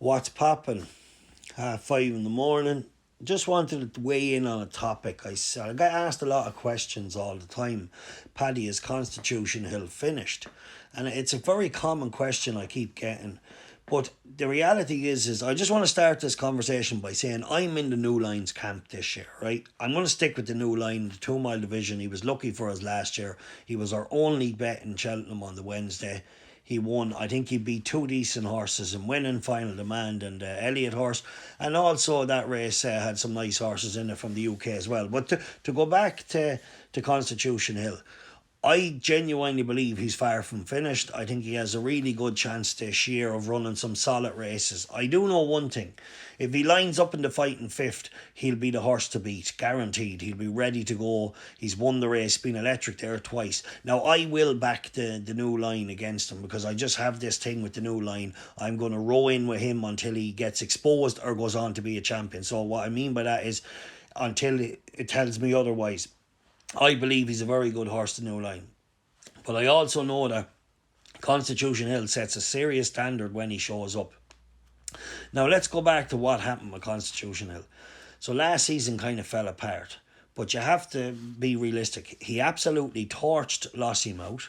What's popping? 5 in the morning. Just wanted to weigh in on a topic. I get asked a lot of questions all the time. Paddy, is Constitution Hill finished? And it's a very common question I keep getting. But the reality is I just want to start this conversation by saying I'm in the New Lines camp this year, right? I'm going to stick with the New Line, the 2 mile division. He was lucky for us last year. He was our only bet in Cheltenham on the Wednesday. He won. I think he beat 2 decent horses in winning Final Demand and Elliott horse. And also that race had some nice horses in it from the UK as well. But to go back to Constitution Hill, I genuinely believe he's far from finished. I think he has a really good chance this year of running some solid races. I do know one thing. If he lines up in the fighting fifth, he'll be the horse to beat. Guaranteed. He'll be ready to go. He's won the race, been electric there twice. Now, I will back the New Line against him because I just have this thing with the New Line. I'm going to row in with him until he gets exposed or goes on to be a champion. So what I mean by that is until it tells me otherwise. I believe he's a very good horse, the New Line. But I also know that Constitution Hill sets a serious standard when he shows up. Now let's go back to what happened with Constitution Hill. So last season kind of fell apart. But you have to be realistic. He absolutely torched Lossiemouth.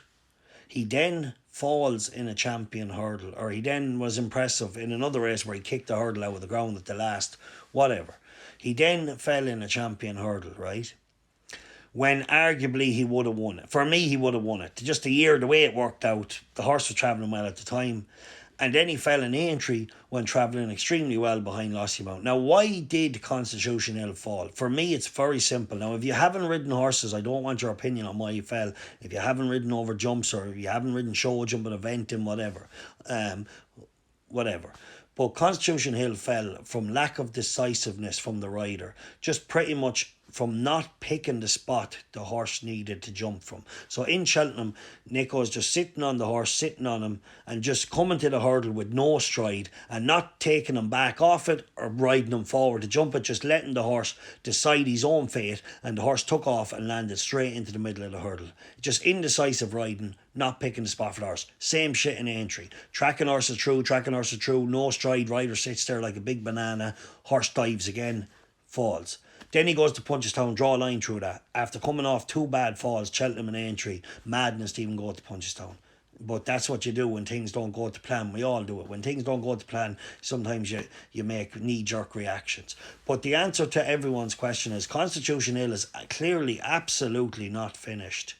He then falls in a champion hurdle. Or he then was impressive in another race where he kicked the hurdle out of the ground at the last. Whatever. He then fell in a champion hurdle, right? When arguably he would have won it. For me, he would have won it. Just the way it worked out, the horse was travelling well at the time. And then he fell in Aintree when travelling extremely well behind Lossiemouth. Now, why did Constitution Hill fall? For me, it's very simple. Now, if you haven't ridden horses, I don't want your opinion on why he fell. If you haven't ridden over jumps or if you haven't ridden show jumping, eventing, whatever. But Constitution Hill fell from lack of decisiveness from the rider. Just pretty much from not picking the spot the horse needed to jump from. So in Cheltenham, Nico's just sitting on the horse, sitting on him, and just coming to the hurdle with no stride and not taking him back off it or riding him forward to jump it, just letting the horse decide his own fate, and the horse took off and landed straight into the middle of the hurdle. Just indecisive riding, not picking the spot for the horse. Same shit in Aintree. Tracking horses through, no stride, rider sits there like a big banana, horse dives again, falls. Then he goes to Punchestown, draw a line through that. After coming off 2 bad falls, Cheltenham and Aintree, madness to even go to Punchestown. But that's what you do when things don't go to plan. We all do it. When things don't go to plan, sometimes you make knee-jerk reactions. But the answer to everyone's question is Constitution Hill is clearly absolutely not finished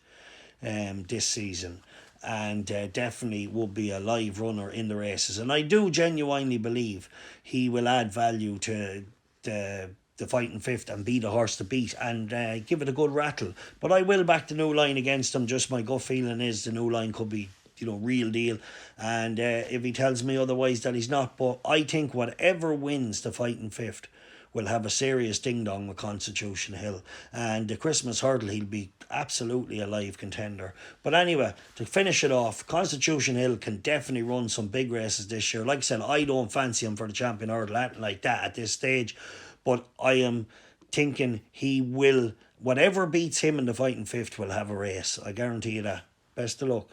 this season. And definitely will be a live runner in the races. And I do genuinely believe he will add value to the fighting fifth and be the horse to beat and give it a good rattle. But I will back the New Line against him. Just my gut feeling is the New Line could be, real deal. And if he tells me otherwise, that he's not. But I think whatever wins the fighting fifth will have a serious ding-dong with Constitution Hill. And the Christmas hurdle, he'll be absolutely a live contender. But anyway, to finish it off, Constitution Hill can definitely run some big races this year. Like I said, I don't fancy him for the champion hurdle like that at this stage. But I am thinking he will, whatever beats him in the fighting fifth will have a race. I guarantee you that. Best of luck.